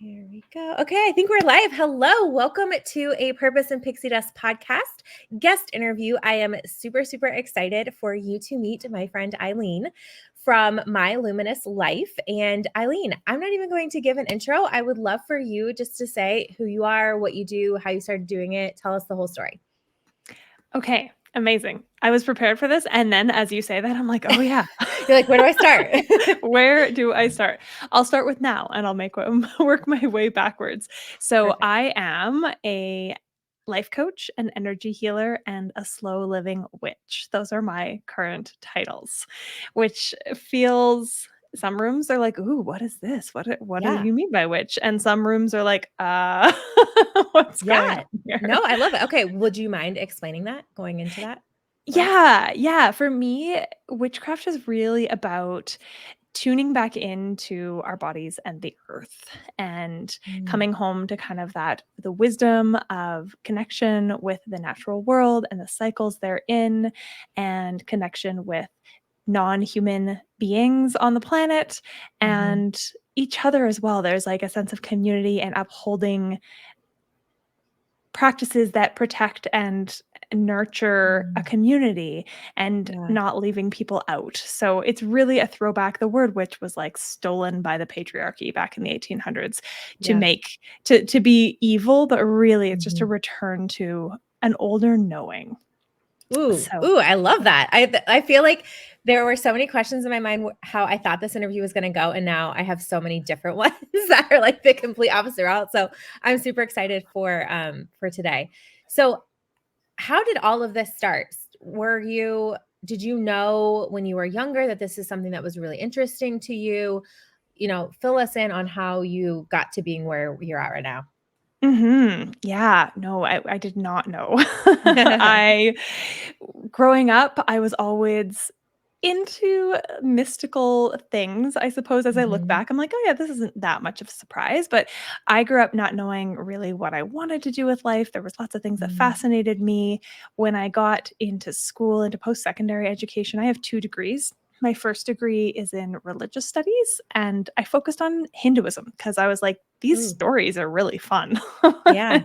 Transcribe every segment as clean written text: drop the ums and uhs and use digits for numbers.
Here we go. Okay, I think we're live. Hello. Welcome to a Purpose and Pixie Dust podcast guest interview. I am super, super excited for you to meet my friend Eileen from My Luminous Life. And Eileen, I'm not even going to give an intro. I would love for you just to say who you are, what you do, how you started doing it. Tell us the whole story. Okay, amazing. I was prepared for this. And then as you say that, I'm like, oh yeah. You're like, where do I start? Where do I start? I'll start with now and I'll work my way backwards. So Perfect. I am a life coach, an energy healer, and a slow living witch. Those are my current titles, which feels some rooms are like, ooh, what is this? What do Yeah. you mean by witch? And some rooms are like, what's going on here? No, I love it. Okay. Would you mind explaining that, going into that? Yeah. For me, witchcraft is really about tuning back into our bodies and the earth and coming home to kind of the wisdom of connection with the natural world and the cycles they're in, and connection with non-human beings on the planet and each other as well. There's like a sense of community and upholding practices that protect and nurture a community and not leaving people out. So it's really a throwback. The word witch was like stolen by the patriarchy back in the 1800s to be evil, but really it's just a return to an older knowing. Ooh, I love that. I feel like there were so many questions in my mind how I thought this interview was going to go, and now I have so many different ones that are like the complete opposite route. So I'm super excited for today. So how did all of this start? Did you know when you were younger that this is something that was really interesting to you? You know, fill us in on how you got to being where you're at right now. Yeah, no, I did not know. Growing up, I was always into mystical things. I suppose as I look back, I'm like, oh yeah, this isn't that much of a surprise. But I grew up not knowing really what I wanted to do with life. There was lots of things that fascinated me. When I got into school, into post-secondary education, I have 2 degrees. My first degree is in religious studies, and I focused on Hinduism because I was like, these stories are really fun. Yeah.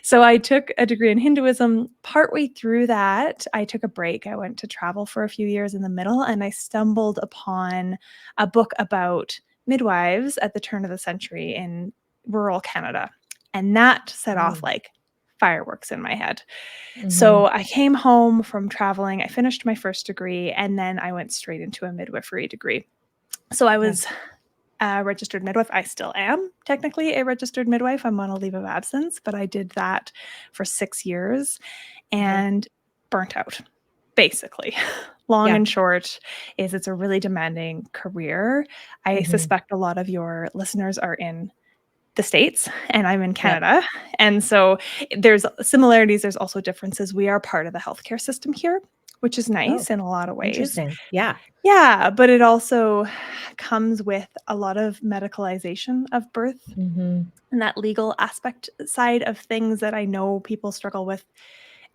So I took a degree in Hinduism. Partway through that, I took a break. I went to travel for a few years in the middle, and I stumbled upon a book about midwives at the turn of the century in rural Canada. And that set off like fireworks in my head. So I came home from traveling. I finished my first degree, and then I went straight into a midwifery degree. So I was a registered midwife. I still am technically a registered midwife. I'm on a leave of absence, but I did that for 6 years and burnt out, basically. Long and short is it's a really demanding career. I suspect a lot of your listeners are in the States and I'm in Canada. And so there's similarities. There's also differences. We are part of the healthcare system here, which is nice in a lot of ways. Interesting. Yeah. Yeah, but it also comes with a lot of medicalization of birth and that legal aspect side of things that I know people struggle with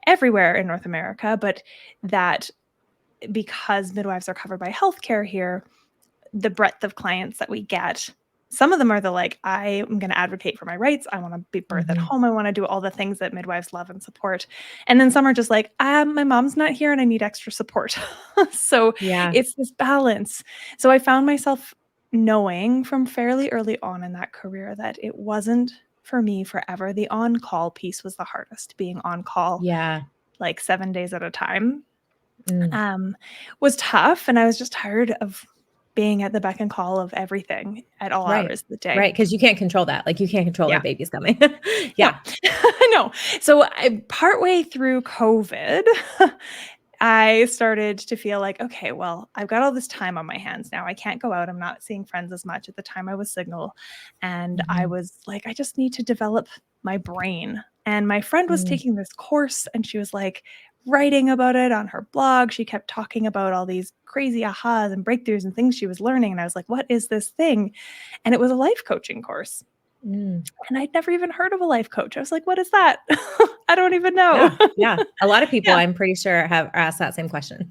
everywhere in North America, but that because midwives are covered by healthcare here, the breadth of clients that we get, some of them are like, I am going to advocate for my rights. I want to be birth at home. I want to do all the things that midwives love and support. And then some are just like, my mom's not here and I need extra support. So it's this balance. So I found myself knowing from fairly early on in that career that it wasn't for me forever. The on-call piece was the hardest, being on call like 7 days at a time was tough. And I was just tired of being at the beck and call of everything at all hours of the day. Right. Because you can't control that. Like you can't control that baby's coming. No. So partway through COVID, I started to feel like, okay, well, I've got all this time on my hands now. I can't go out. I'm not seeing friends as much. At the time I was single. And I was like, I just need to develop my brain. And my friend was taking this course and she was like, writing about it on her blog. She kept talking about all these crazy ahas and breakthroughs and things she was learning. And I was like, what is this thing? And it was a life coaching course. And I'd never even heard of a life coach. I was like, what is that? I don't even know. Yeah. A lot of people, I'm pretty sure, have asked that same question.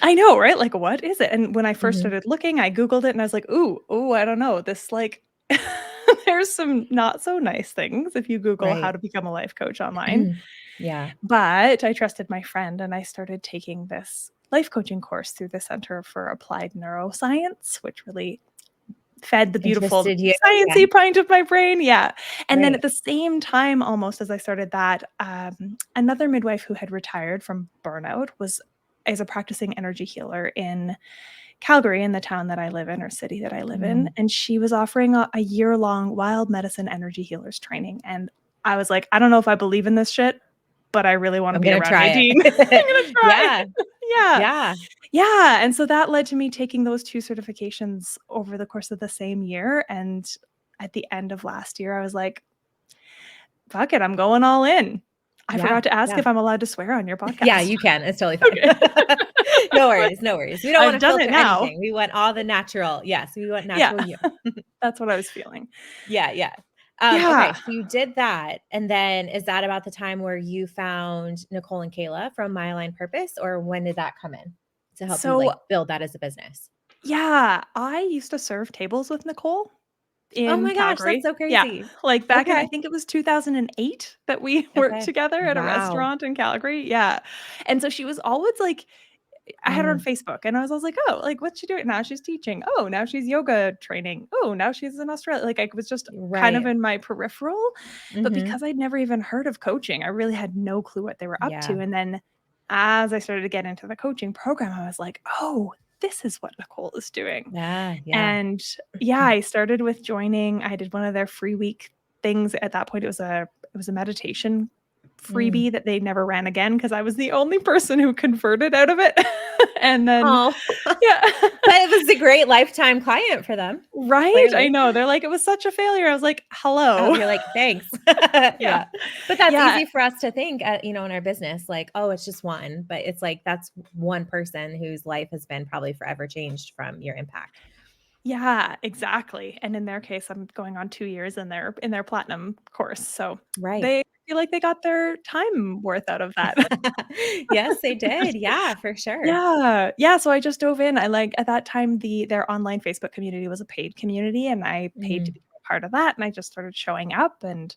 I know, right? Like, what is it? And when I first started looking, I Googled it and I was like, ooh, I don't know. This like There's some not so nice things if you Google how Right. to become a life coach online. Yeah. But I trusted my friend and I started taking this life coaching course through the Center for Applied Neuroscience, which really fed the beautiful Interested you. Yeah. sciencey part of my brain. Yeah. And then Right. at the same time, almost as I started that, another midwife who had retired from burnout is a practicing energy healer in Calgary, in the town that I live in, or city that I live in. Mm. And she was offering a year-long wild medicine energy healers training. And I was like, I don't know if I believe in this shit, but I really want to I'm be gonna around my try team. I'm gonna it. try. Yeah. Yeah. Yeah. Yeah, and so that led to me taking those 2 certifications over the course of the same year, and at the end of last year, I was like, "Fuck it, I'm going all in." I Yeah. forgot to ask Yeah. if I'm allowed to swear on your Yeah, podcast. you can. It's totally fine. Okay. No worries, no worries. We don't I've wanna done it filter now. anything. We want all the natural. Yes, we want Yeah, natural you. that's what I was feeling. Yeah, yeah. Okay, Yeah. so you did that, and then is that about the time where you found Nicole and Kayla from My Aligned Purpose, or when did that come in to help you, So, like, build that as a business? yeah, I used to serve tables with Nicole Oh in my gosh, that's Calgary. so Yeah, crazy. like, back in I Okay, think it was 2008 that we worked okay. together at a Wow. restaurant in Calgary. Yeah, and so she was always like, I had her on Mm, Facebook and I was like, "Oh, like, what's she doing? Now she's teaching. Oh, now she's yoga training. Oh, now she's in Australia." Like, I was just kind of right. in my peripheral, but Mhm. because I'd never even heard of coaching, I really had no clue what they were up Yeah. to, and then as I started to get into the coaching program, I was like, "Oh, this is what Nicole is doing." Yeah, yeah. And, yeah, I started with joining I did one of their free week things. At that point, it was a meditation Mm. freebie that they never ran again because I was the only person who converted out of it. And then Oh, yeah. but it was a great lifetime client for them, Right? I clearly. know. They're like, "It was such a failure." I was like, "Hello." You're like, "Thanks." Yeah. Yeah. But that's Yeah. easy for us to think, in our business, like, "Oh, it's just one," but it's like, that's one person whose life has been probably forever changed from your impact. Yeah, exactly. And in their case, I'm going on 2 years in their platinum course, so Right. they feel like they got their time worth out of that. Yes, they did. Yeah, for sure. Yeah. Yeah, so I just dove in. I like at that time, their online Facebook community was a paid community, and I paid to Mm, be a part of that, and I just started showing up and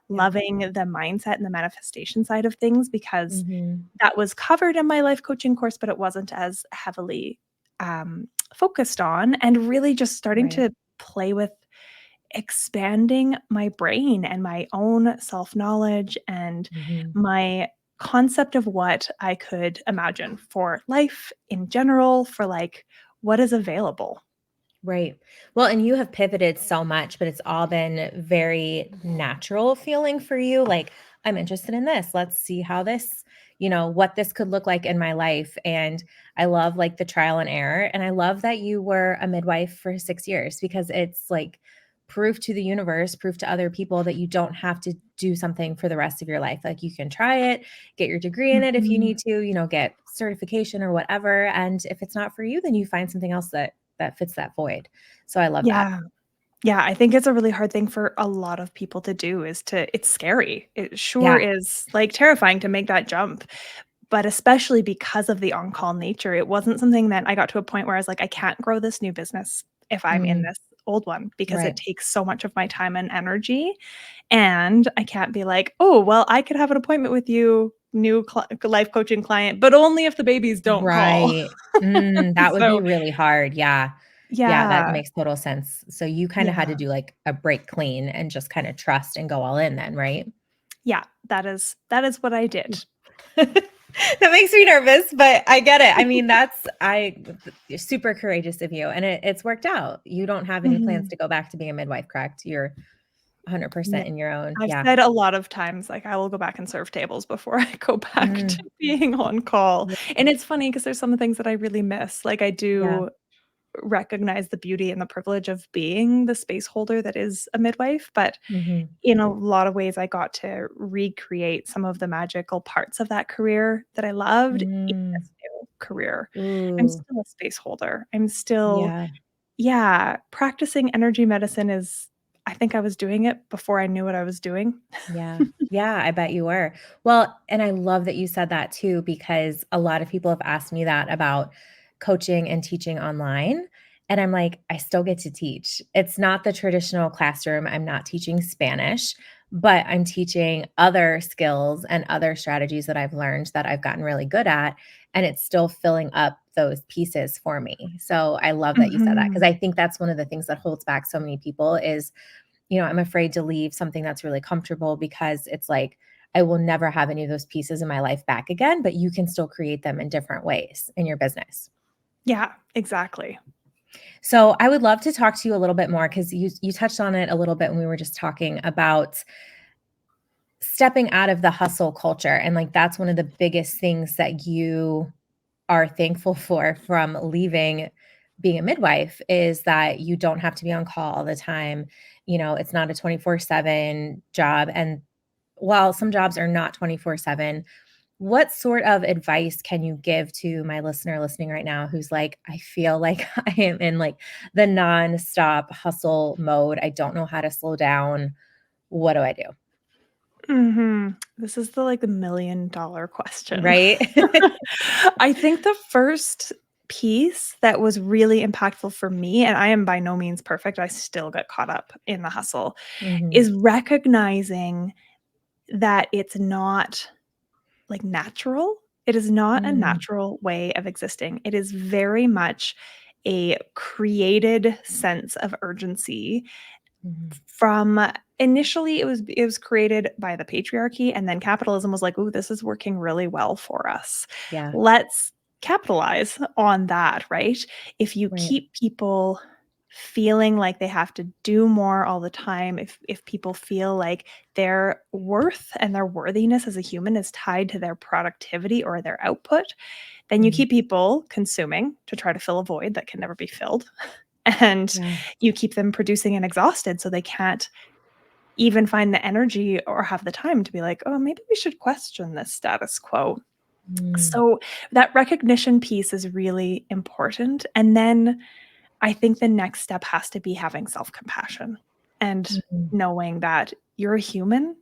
yep. loving the mindset and the manifestation side of things because Mhm. that was covered in my life coaching course, but it wasn't as heavily, focused on, and really just starting Right. to play with expanding my brain and my own self-knowledge and Mhm. my concept of what I could imagine for life in general, for, like, what is available. Right. Well, and you have pivoted so much, but it's all been very natural feeling for you. Like, I'm interested in this. Let's see how this, what this could look like in my life. And I love like the trial and error. And I love that you were a midwife for 6 years because it's like proof to the universe, proof to other people that you don't have to do something for the rest of your life. Like you can try it, get your degree in it if you Mhm. need to, get certification or whatever. And if it's not for you, then you find something else that fits that void. So I love that. Yeah. Yeah, I think it's a really hard thing for a lot of people to do is to it's scary. It sure Yeah. is, like, terrifying to make that jump, but especially because of the on-call nature, it wasn't something that I got to a point where I was like, "I can't grow this new business if I'm in Mm, this old one because it right. takes so much of my time and energy." And I can't be like, "Oh, well, I could have an appointment with you, new life coaching client, but only if the babies don't call." Right. That would be So, really hard. Yeah. Yeah, that yeah. makes total sense. So you kinda had to Yeah. do like a break clean and just kinda trust and go all in then, right? Yeah, that is what I did. That makes me nervous, but I get it. I mean, you're super courageous of you, and it's worked out. You don't have any plans Mhm. to go back to being a midwife, correct? You're No. 100% in your own. I've Yeah. said a lot of times, like, I will go back and serve tables before I go back to Mm. being on call, Yeah. and it's funny because there's some things that I really miss, like, I Yeah. do recognize the beauty and the privilege of being the space holder that is a midwife, but Mhm. in a lot of ways, I got to recreate some of the magical parts of that career that I loved in Mm. this new career. I'm Ooh. still a space holder. I'm still Yeah. yeah, practicing energy medicine is I think I was doing it before I knew what I was doing. Yeah. Yeah, I bet you were. Well, and I love that you said that too, because a lot of people have asked me that about coaching and teaching online. And I'm like, I still get to teach. It's not the traditional classroom. I'm not teaching Spanish, but I'm teaching other skills and other strategies that I've learned that I've gotten really good at. And it's still filling up those pieces for me. So I love that you said that, because I think that's one of the things that holds back so many people is, I'm afraid to leave something that's really comfortable, because it's like, I will never have any of those pieces in my life back again, but you can still create them in different ways in your business. Yeah, exactly. So I would love to talk to you a little bit more, because you touched on it a little bit when we were just talking about stepping out of the hustle culture. And like, that's one of the biggest things that you are thankful for from leaving being a midwife, is that you don't have to be on call all the time. It's not a 24/7 job. And while some jobs are not 24/7, what sort of advice can you give to my listener listening right now who's like, I feel like I am in like the nonstop hustle mode. I don't know how to slow down. What do I do? This is the $1 million question. Right? I think the first piece that was really impactful for me, and I am by no means perfect, I still get caught up in the hustle, Mhm. is recognizing that it's not natural. It is not a Mm. natural way of existing. It is very much a created sense of urgency Mhm. from initially it was created by the patriarchy, and then capitalism was like, "Ooh, this is working really well for us. Yeah. Let's capitalize on that," right? If you Right. keep people feeling like they have to do more all the time, if people feel like their worth and their worthiness as a human is tied to their productivity or their output, then you Mm. keep people consuming to try to fill a void that can never be filled. And Yeah. you keep them producing and exhausted, so they can't even find the energy or have the time to be like, "Oh, maybe we should question this status quo." Mm. So that recognition piece is really important. And then I think the next step has to be having self-compassion and Mhm. knowing that you're a human,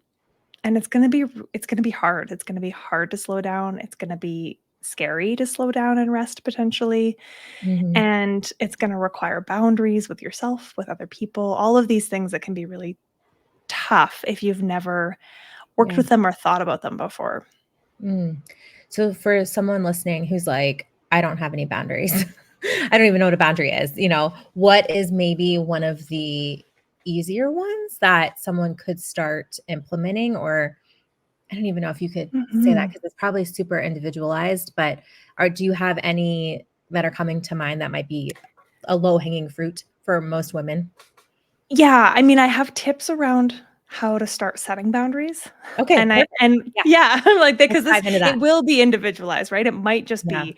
and it's going to be hard. It's going to be hard to slow down. It's going to be scary to slow down and rest potentially. Mhm. And it's going to require boundaries with yourself, with other people, all of these things that can be really tough if you've never worked Yeah. with them or thought about them before. Mm. So for someone listening who's like, I don't have any boundaries, I don't even know what a boundary is, what is maybe one of the easier ones that someone could start implementing? Or I don't even know if you could say that, Mhm. because it's probably super individualized, but do you have any that are coming to mind that might be a low hanging fruit for most women? Yeah, I mean, I have tips around how to start setting boundaries. Okay, And perfect. Yeah, yeah, like, let's because dive into it that. will be individualized, right? It might just Yeah. be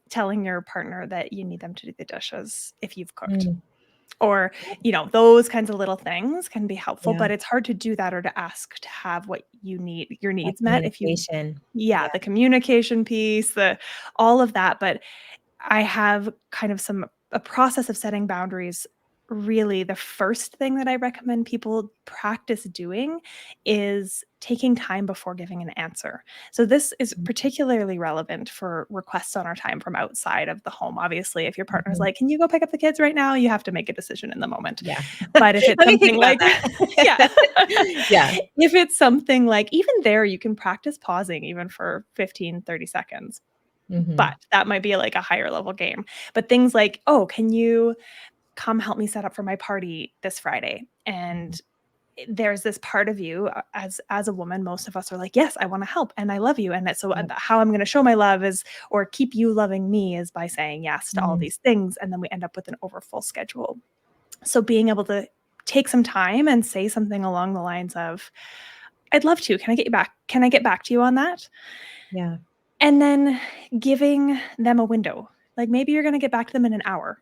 telling your partner that you need them to do the dishes if you've cooked. Mm. Or, Yep. those kinds of little things can be helpful, Yeah. but it's hard to do that or to ask to have what you need, your That needs met if you communication. yeah, Yeah. the communication piece, the all of that, but I have kind of a process of setting boundaries. Really, the first thing that I recommend people practice doing is taking time before giving an answer. So this is particularly relevant for requests on our time from outside of the home. Obviously, if your partner's Mhm. like, "Can you go pick up the kids right now?" You have to make a decision in the moment. Yeah. But if it's Let me think something about like yeah. that. Yeah. If it's something like even there, you can practice pausing even for 15, 30 seconds. Mhm. But that might be like a higher level game. But things like, "Oh, can you come help me set up for my party this Friday?" Mhm. And there's this part of you, as a woman, most of us are like, "Yes, I wanna help and I love you." And that so, Yep. how I'm gonna show my love is or keep you loving me is by saying yes to all Mm. these things, and then we end up with an overfull schedule. So being able to take some time and say something along the lines of, "I'd love to. Can I get back to you on that?" Yeah. And then giving them a window. Like maybe you're gonna get back to them in an hour,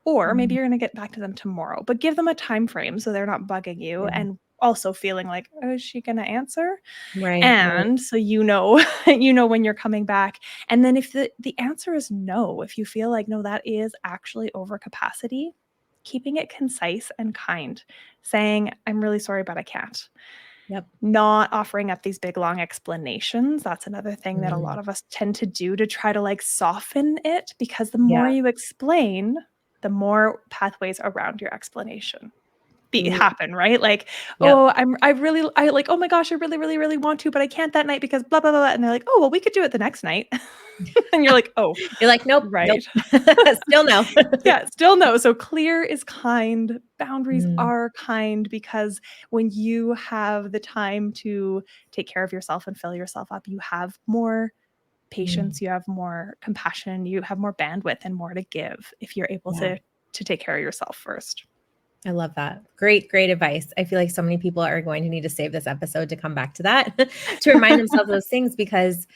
or maybe Mm. you're gonna get back to them tomorrow, but give them a time frame so they're not bugging you Yeah. and also feeling like, "Oh, is she gonna answer?" Right, right. And so you know when you're coming back. And then if the answer is no, if you feel like, "No, that is actually overcapacity," keeping it concise and kind, saying, "I'm really sorry, but I can't." Yep. Not offering up these big, long explanations, that's another thing that a Mm. lot of us tend to do to try to, soften it, because the more Yeah. you explain, the more pathways around your explanation Ooh, happen, right? Like, yep. oh, I like, oh my gosh, I really, really, really want to, but I can't that night because blah, blah, blah. And they're like, oh, well, we could do it the next night. And you're like, oh, You're like, nope, nope. right. Still no. Yeah, still no. So clear is kind. Boundaries Mm, are kind, because when you have the time to take care of yourself and fill yourself up, you have more patience, you have more compassion, you have more bandwidth and more to give if you're able yeah. to take care of yourself first. I love that. Great, great advice. I feel like so many people are going to need to save this episode to come back to that, to remind themselves of those things, because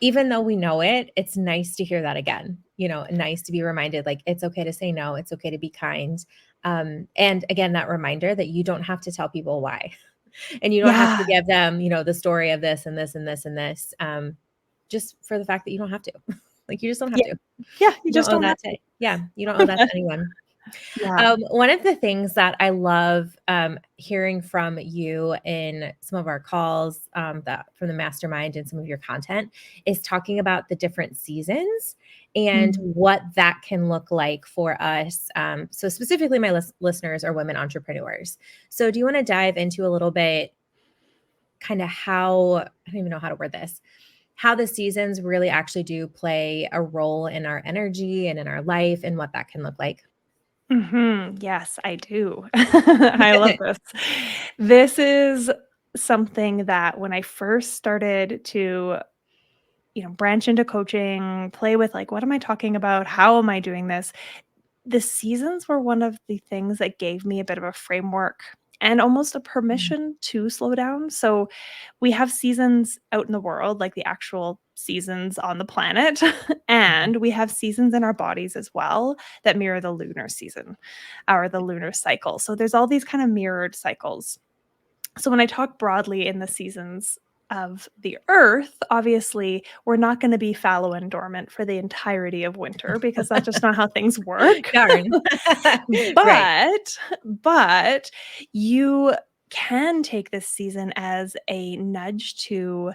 even though we know it, it's nice to hear that again, nice to be reminded, like, it's okay to say no. It's okay to be kind. And again, that reminder that you don't have to tell people why, and you don't have to Yeah. give them, the story of this and this and this and this, just for the fact that you don't have to, like, you just don't have Yeah. to. Yeah. You You just don't owe don't that have to, to. yeah, you don't owe that to anyone. Yeah. One of the things that I love hearing from you in some of our calls, that from the mastermind and some of your content, is talking about the different seasons and what that can look like for us. So specifically, my listeners are women entrepreneurs. So do you want to dive into a little bit kind of how, I don't even know how to word this, how the seasons really actually do play a role in our energy and in our life, and what that can look like? Yes, I do. I love this. This is something that when I first started to, branch into coaching, play with, like, what am I talking about? How am I doing this? The seasons were one of the things that gave me a bit of a framework and almost a permission to slow down. So we have seasons out in the world, like the actual seasons on the planet, and we have seasons in our bodies as well that mirror the lunar season or the lunar cycle. So there's all these kind of mirrored cycles. So when I talk broadly in the seasons of the earth, obviously we're not going to be fallow and dormant for the entirety of winter, because that's just not how things work. Darn. Right. But you can take this season as a nudge to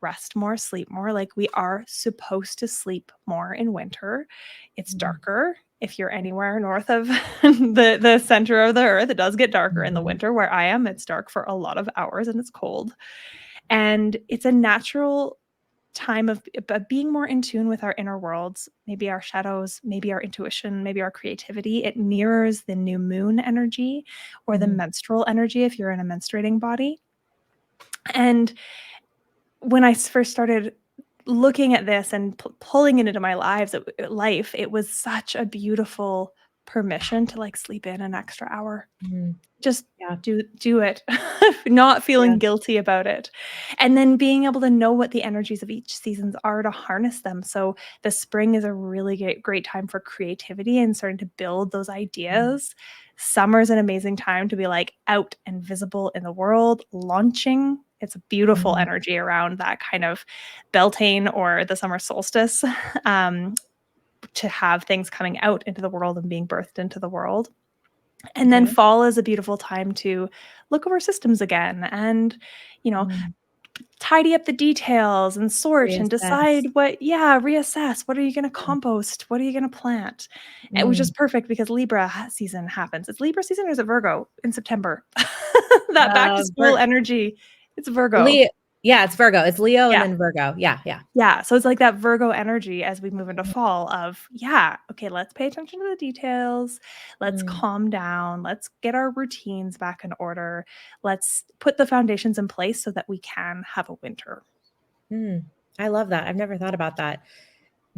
rest more, sleep more. Like, we are supposed to sleep more in winter. It's darker. If you're anywhere north of the center of the earth, it does get darker in the winter. Where I am, it's dark for a lot of hours and it's cold. And it's a natural time of being more in tune with our inner worlds, maybe our shadows, maybe our intuition, maybe our creativity. It mirrors the new moon energy or the menstrual energy if you're in a menstruating body. And when I first started looking at this and pulling it into my life, it was such a beautiful permission to, like, sleep in an extra hour. Just Yeah. do it, not feeling Yeah. guilty about it. And then being able to know what the energies of each seasons are to harness them. So the spring is a really great time for creativity and starting to build those ideas. Summer is an amazing time to be, like, out and visible in the world, launching. It's a beautiful energy around that kind of Beltane or the summer solstice, to have things coming out into the world and being birthed into the world. And then fall is a beautiful time to look over systems again and, tidy up the details and sort and decide Reassess. reassess. What are you going to compost? What are you going to plant? Which is perfect because Libra season happens. It's Libra season or is it Virgo in September? That back to school energy. It's Virgo. Yeah, it's Virgo. It's Leo and Yeah. then Virgo. Yeah, yeah. Yeah, so it's like that Virgo energy as we move into fall of, okay, let's pay attention to the details. Let's calm down. Let's get our routines back in order. Let's put the foundations in place so that we can have a winter. I love that. I've never thought about that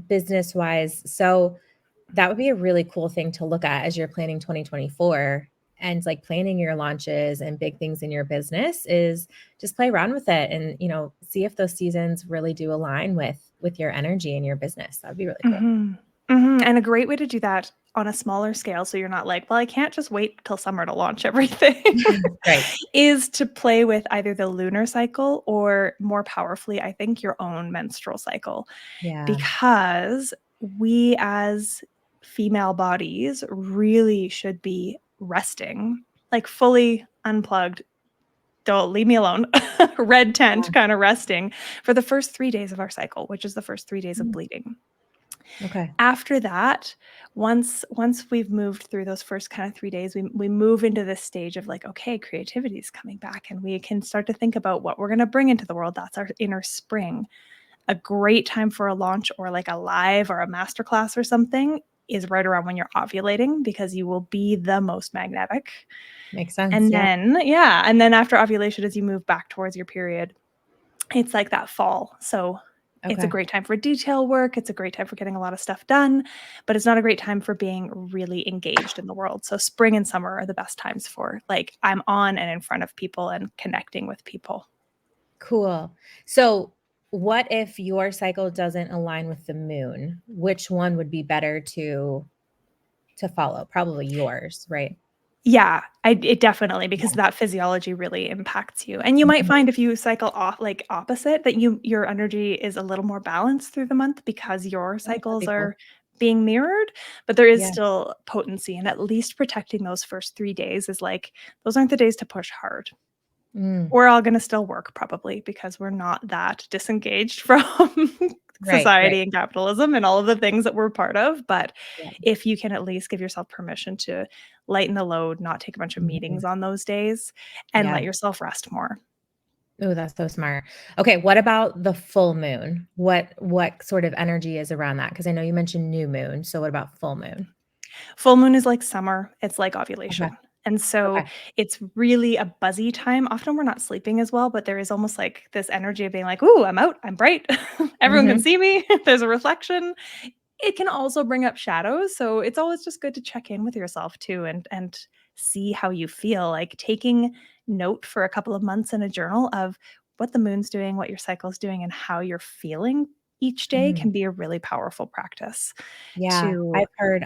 business-wise. So that would be a really cool thing to look at as you're planning 2024 and, like, planning your launches and big things in your business, is just play around with it and, see if those seasons really do align with your energy and your business. That'd be really cool. And a great way to do that on a smaller scale, so you're not like, well, I can't just wait till summer to launch everything, Right. is to play with either the lunar cycle or, more powerfully, I think, your own menstrual cycle. Yeah. Because we as female bodies really should be resting, like fully unplugged. Don't leave me alone. Red tent kind of resting for the first 3 days of our cycle, which is the first 3 days of bleeding. Okay. After that, once we've moved through those first kind of 3 days, we move into this stage of like, okay, creativity is coming back and we can start to think about what we're going to bring into the world. That's our inner spring. A great time for a launch or like a live or a masterclass or something is right around when you're ovulating, because you will be the most magnetic. Makes sense. And Yeah. then after ovulation, as you move back towards your period, it's like that fall. So it's a Okay. great time for detail work. It's a great time for getting a lot of stuff done, but it's not a great time for being really engaged in the world. So spring and summer are the best times for like, I'm on and in front of people and connecting with people. Cool. So what if your cycle doesn't align with the moon? Which one would be better to follow? Probably yours, right? Yeah, it definitely, because Yeah. that physiology really impacts you. And you might Mhm. find if you cycle off like opposite, that your energy is a little more balanced through the month because your Oh, that'd cycles be cool. are being mirrored, but there is Yeah. still potency, and at least protecting those first 3 days is like, those aren't the days to push hard. Mm. We're all gonna still work probably because we're not that disengaged from Right, right. society and capitalism and all of the things that we're part of, but Yeah. if you can at least give yourself permission to lighten the load, not take a bunch of Mhm. meetings on those days, and let Yeah. yourself rest more. Oh, that's so smart. Okay, what about the full moon? What sort of energy is around that? Because I know you mentioned new moon, so what about full moon? Full moon is like summer, it's like Okay, ovulation. And so okay. it's really a buzzy time. Often we're not sleeping as well, but there is almost like this energy of being like, "Ooh, I'm out, I'm bright. Everyone can Mhm. see me. There's a reflection." It can also bring up shadows, so it's always just good to check in with yourself too, and see how you feel, like taking note for a couple of months in a journal of what the moon's doing, what your cycle's doing, and how you're feeling each day Mhm. can be a really powerful practice Yeah, to I've heard,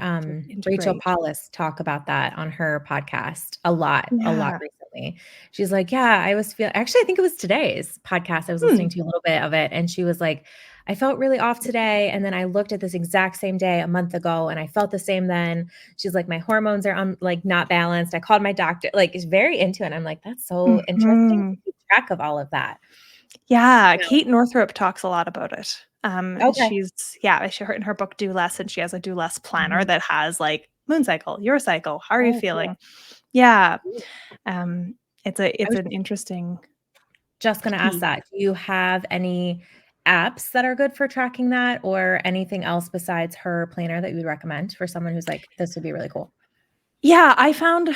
Rachel integrate. Paulus talk about that on her podcast a lot Yeah. recently. She's like, "Yeah, I was feel" actually, I think it was today's podcast, I was Hmm. listening to a little bit of it, and she was like, "I felt really off today, and then I looked at this exact same day a month ago, and I felt the same then." She's like, "My hormones are, like, not balanced." I called my doctor, like, is very into it, and I'm like, "That's so interesting to Mhm. keep track of all of that." Yeah, Yeah. Kate Northrup talks a lot about it. Okay. She's yeah, she in her book Do Less, and she has a Do Less planner Mhm. that has like moon cycle, your cycle, how are you Oh, cool. feeling? Yeah. Ooh. Um, I it's was an interesting just gonna ask piece. that. Do you have any apps that are good for tracking that or anything else besides her planner that you would recommend for someone who's like, "This would be really cool?" Yeah, I found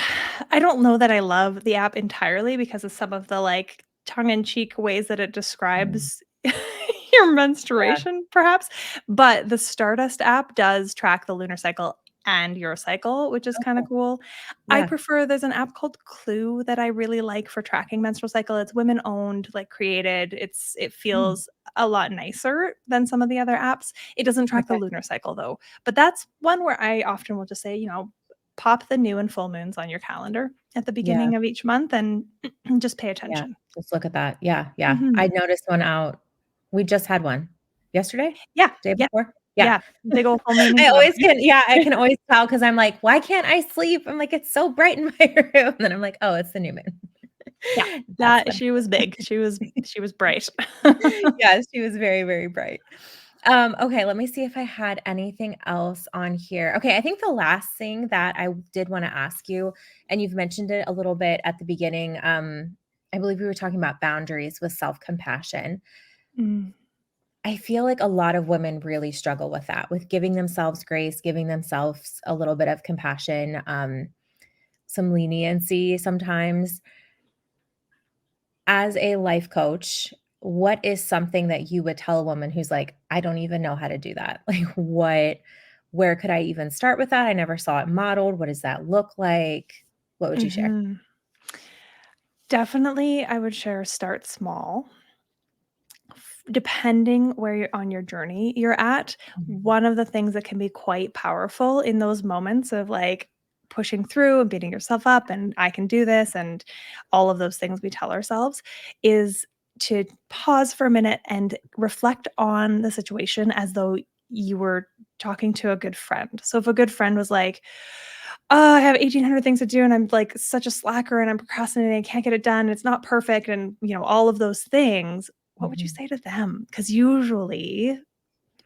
I don't know that I love the app entirely because of some of the, like, tongue-in-cheek ways that it Mm, describes your yeah. menstruation, perhaps, but the Stardust app does track the lunar cycle and your cycle, which is Oh, kinda cool. cool. I Yeah. prefer there's an app called Clue that I really like for tracking menstrual cycle. It's women-owned, like, created. It Mm, feels a lot nicer than some of the other apps. It doesn't track the okay. lunar cycle, though, but that's one where I often will just say, pop the new and full moons on your calendar at the Yeah, beginning of each month and just pay yeah. attention. Just look at that. Yeah, yeah. I Mhm. noticed one out we just had one. Yesterday? Yeah, Day yeah, before? Yeah. yeah. Big old full moon in I always February. can yeah, I can always tell because 'cause I'm like, "Why can't I sleep?" I'm like, "It's so bright in my room." And then I'm like, "Oh, it's the new moon." Yeah, That's that what she was big. She was bright. yeah, she was very, very bright. Okay, let me see if I had anything else on here. Okay, I think the last thing that I did wanna ask you, and you've mentioned it a little bit at the beginning, I believe we were talking about boundaries with self-compassion. Mm, I feel like a lot of women really struggle with that, with giving themselves grace, giving themselves a little bit of compassion, some leniency sometimes. As a life coach, what is something that you would tell a woman who's like, "I don't even know how to do that." Like, where could I even start with that? I never saw it modeled. What does that look like? What would you share? mhm. Definitely, I would share start small. Depending where you're on your journey you're at, Mhm. one of the things that can be quite powerful in those moments of, like, pushing through and beating yourself up and "I can do this," and all of those things we tell ourselves, is to pause for a minute and reflect on the situation as though you were talking to a good friend. So if a good friend was like, "Oh, I have 1,800 things to do, and I'm, like, such a slacker, and I'm procrastinating, I can't get it done, it's not perfect," and, all of those things, what would you Mhm. say to them? Because usually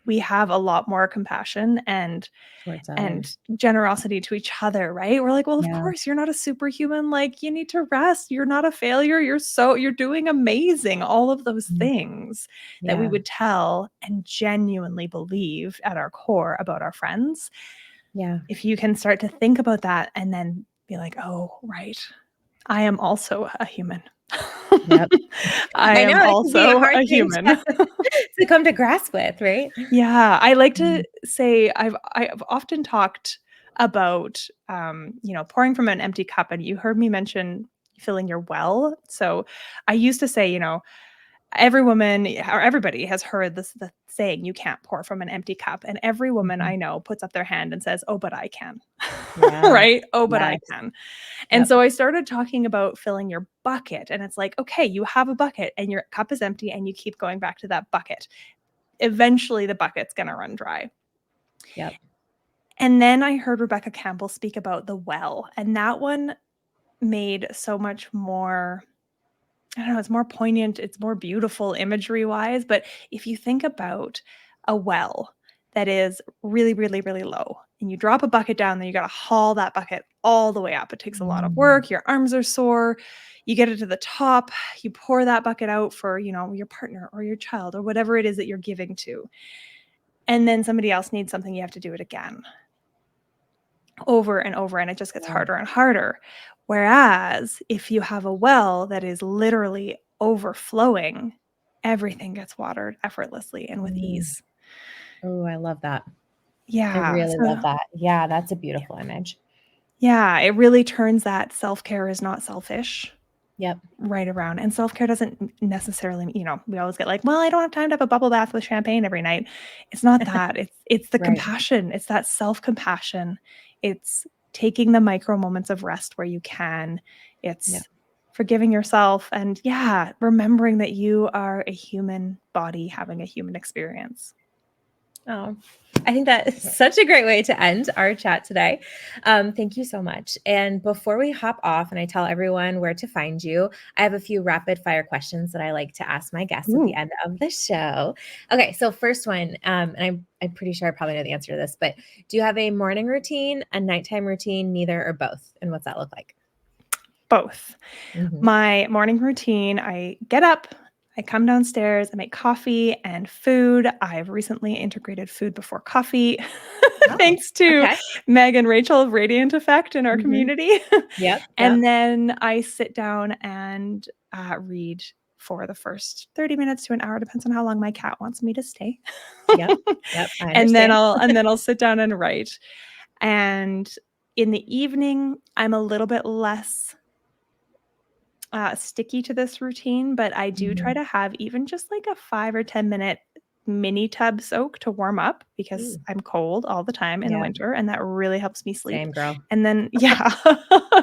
we have a lot more compassion and Towards others. generosity to each other, right? We're like, well, of Yeah. course, you're not a superhuman. Like, you need to rest. You're not a failure. You're doing amazing. All of those things that we Yeah. would tell and genuinely believe at our core about our friends. Yeah. If you can start to think about that and then be like, oh, right, I am also a human. Yep. I I am know it can be a also hard a thing human. to come to grasp with, right? Yeah, I like to say I've often talked about pouring from an empty cup, and you heard me mention filling your well. So I used to say, every woman or everybody has heard the saying, you can't pour from an empty cup, and every woman Mhm. I know puts up their hand and says, oh, but I can. Yeah. Right? Oh, but I Yes. can. And Yep. so I started talking about filling your bucket, and it's like, okay, you have a bucket and your cup is empty and you keep going back to that bucket. Eventually the bucket's going to run dry. Yep. And then I heard Rebecca Campbell speak about the well, and that one made so much more, I don't know, it's more poignant, it's more beautiful imagery wise. But if you think about a well that is really, really, really low, and you drop a bucket down, then you got to haul that bucket all the way up. It takes a lot of work. Your arms are sore. You get it to the top. You pour that bucket out for, your partner or your child or whatever it is that you're giving to. And then somebody else needs something, you have to do it again, over and over, and it just gets Yeah. harder and harder. Whereas if you have a well that is literally overflowing, everything gets watered effortlessly and with ease. Oh, I love that. I Yeah. really love So, that. Yeah, that's a beautiful image. yeah, it really turns that self-care is not selfish Yep. right around. And self-care doesn't necessarily, we always get like, well, I don't have time to have a bubble bath with champagne every night. It's not that. It's the Right. compassion. It's that self-compassion. It's taking the micro moments of rest where you can. It's forgiving yourself and remembering that you are a human body having a human experience. Oh, I think that is such a great way to end our chat today. Thank you so much. And before we hop off and I tell everyone where to find you, I have a few rapid fire questions that I like to ask my guests at the end of the show. Okay, so first one, and I'm pretty sure I probably know the answer to this, but do you have a morning routine, a nighttime routine, neither or both? And what's that look like? Both. Mhm. My morning routine, I get up, I come downstairs, I make coffee and food. I've recently integrated food before coffee, Oh, thanks to okay. Meg and Rachel of Radiant Effect in our Mhm. community. Yep, yep, And then I sit down and read for the first 30 minutes to an hour, depends on how long my cat wants me to stay. yep, yep. I And then understand. I'll sit down and write. And in the evening, I'm a little bit less sticky to this routine, but I do try Mhm. to have even just like a 5 or 10-minute mini tub soak to warm up because Ooh, I'm cold all the time in the yeah, winter, and that really helps me sleep. same girl. And then,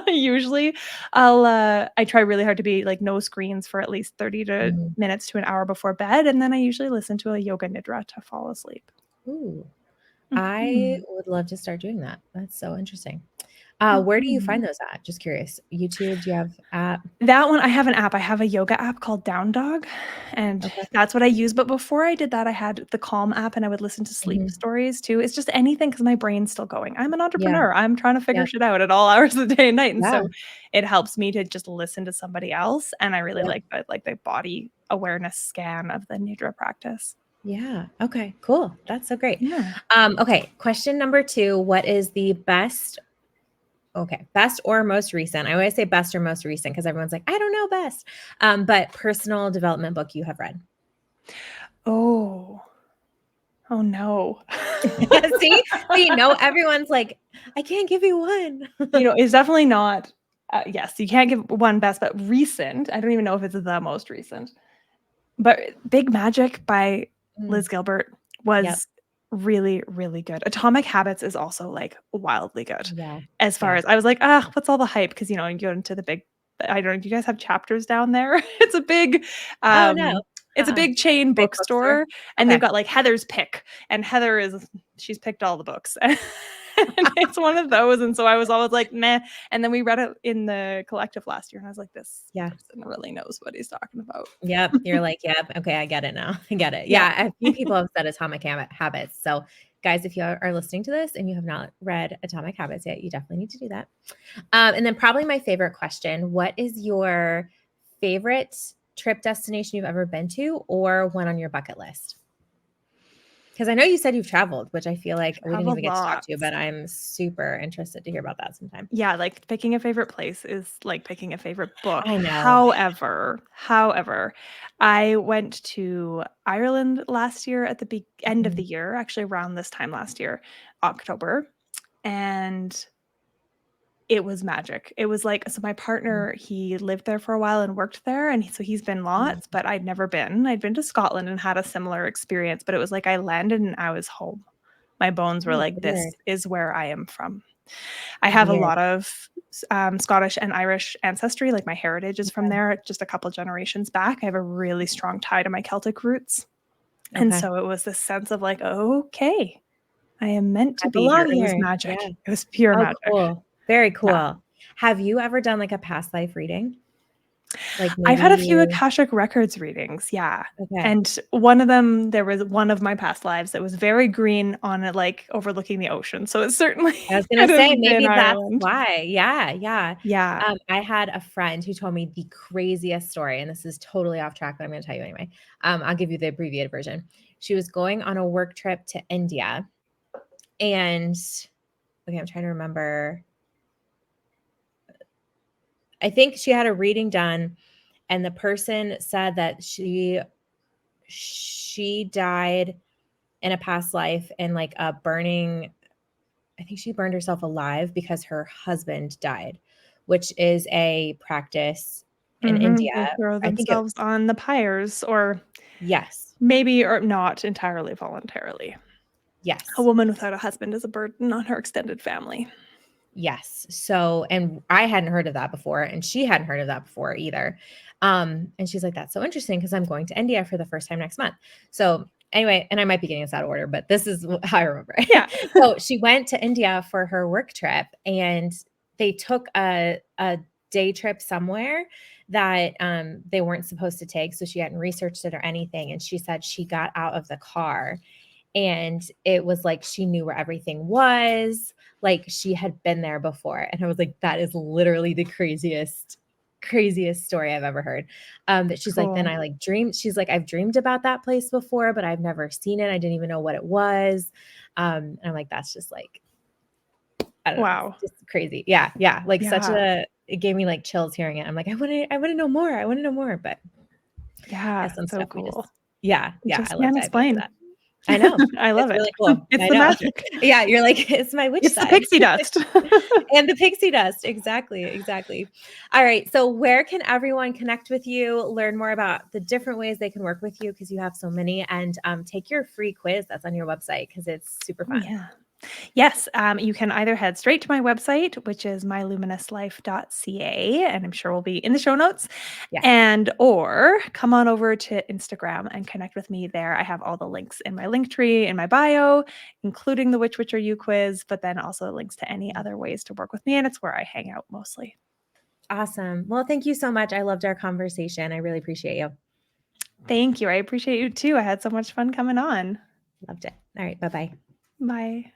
usually I try really hard to be like no screens for at least 30 Mhm. minutes to an hour before bed, and then I usually listen to a yoga nidra to fall asleep. Ooh. I Mhm. would love to start doing that. That's so interesting. Where do you Mhm. find those at? Just curious. YouTube, do you have app? That one, I have an app. I have a yoga app called Down Dog, and Okay. that's what I use. But before I did that, I had the Calm app, and I would listen to sleep Mhm. stories too. It's just anything because my brain's still going. I'm an Yeah. entrepreneur. I'm trying to figure Yep. shit out at all hours of the day and night, and Yeah. so it helps me to just listen to somebody else. And I really Yep. like the body awareness scan of the nidra practice. Yeah. Okay. Cool. That's so great. Yeah. Okay. Question number 2. What is the best? Okay. Best or most recent? I always say best or most recent because everyone's like, I don't know best. But personal development book you have read. Oh. Oh no. See, no, everyone's like, I can't give you one. It's definitely not. Yes, you can't give one best, but recent. I don't even know if it's the most recent. But Big Magic by Mm, Liz Gilbert yep. was really, really good. Atomic Habits is also, like, wildly good. Yeah. As far Yeah. as I was like, what's all the hype?" 'Cause, you go into the big, I don't know, do you guys have Chapters down there? It's a big, Oh no. it's a Uh-uh. big chain Big bookstore. bookstore, and they've Okay. got, like, Heather's pick, and Heather she's picked all the books. And it's one of those. And so I was always like, meh. And then we read it in the collective last year, and I was like, this person really knows what he's talking about. Yep. You're like, yep. Okay. I get it now. I get it. Yeah. A few people have said Atomic Habits. So guys, if you are listening to this and you have not read Atomic Habits yet, you definitely need to do that. And then probably my favorite question, what is your favorite trip destination you've ever been to or one on your bucket list? Because I know you said you've traveled, which I feel like we didn't even get to talk to you, but I'm super interested to hear about that sometime. Yeah, like picking a favorite place is like picking a favorite book. I know. However, I went to Ireland last year at the end of the year, actually around this time last year, October, and it was magic. It was like, so my partner, he lived there for a while and worked there. And so he's been lots, but I'd never been. I'd been to Scotland and had a similar experience, but it was like I landed and I was home. My bones were like, this is where I am from. I have a lot of Scottish and Irish ancestry. Like my heritage is from there, just a couple generations back. I have a really strong tie to my Celtic roots. And so it was this sense of like, okay, I am meant to be here. It was magic. Yeah. It was pure magic. Cool. Very cool. Yeah. Have you ever done like a past life reading? Like I've had a few Akashic Records readings. Yeah. Okay. And one of them, there was one of my past lives that was very green on it, like overlooking the ocean. So it's certainly, I was going to say, maybe that's why. Yeah. Yeah. Yeah. I had a friend who told me the craziest story, and this is totally off track, but I'm going to tell you anyway. I'll give you the abbreviated version. She was going on a work trip to India, and okay, I'm trying to remember. I think she had a reading done, and the person said that she died in a past life in like a burning, I think she burned herself alive because her husband died, which is a practice in India. They throw themselves on the pyres, or yes, maybe, or not entirely voluntarily. Yes. A woman without a husband is a burden on her extended family. Yes. So, and I hadn't heard of that before, and she hadn't heard of that before either. And she's like, that's so interesting because I'm going to India for the first time next month. So anyway, and I might be getting this out of order, but this is how I remember it. Yeah. So she went to India for her work trip, and they took a day trip somewhere that they weren't supposed to take. So she hadn't researched it or anything. And she said she got out of the car and it was like she knew where everything was. Like she had been there before. And I was like, that is literally the craziest story I've ever heard. That she's like, then I like dreamed. She's like, I've dreamed about that place before, but I've never seen it. I didn't even know what it was. And I'm like, that's just like, I don't know, just crazy. Yeah. Yeah. Like it gave me like chills hearing it. I'm like, I want to know more. I want to know more, but yeah, some so stuff cool. I love that. I know. I love it. Really cool. It's the magic. Yeah. You're like, it's my witch side. The pixie dust. And the pixie dust. Exactly. All right. So where can everyone connect with you, learn more about the different ways they can work with you, because you have so many, and take your free quiz that's on your website because it's super fun. Yeah. Yes, you can either head straight to my website, which is myluminousslife.ca, and I'm sure we'll be in the show notes, and or come on over to Instagram and connect with me there. I have all the links in my link tree in my bio, including the Which Are You quiz, but then also links to any other ways to work with me, and it's where I hang out mostly. Awesome. Well, thank you so much. I loved our conversation. I really appreciate you. Thank you. I appreciate you too. I had so much fun coming on. Loved it. All right. Bye-bye. Bye.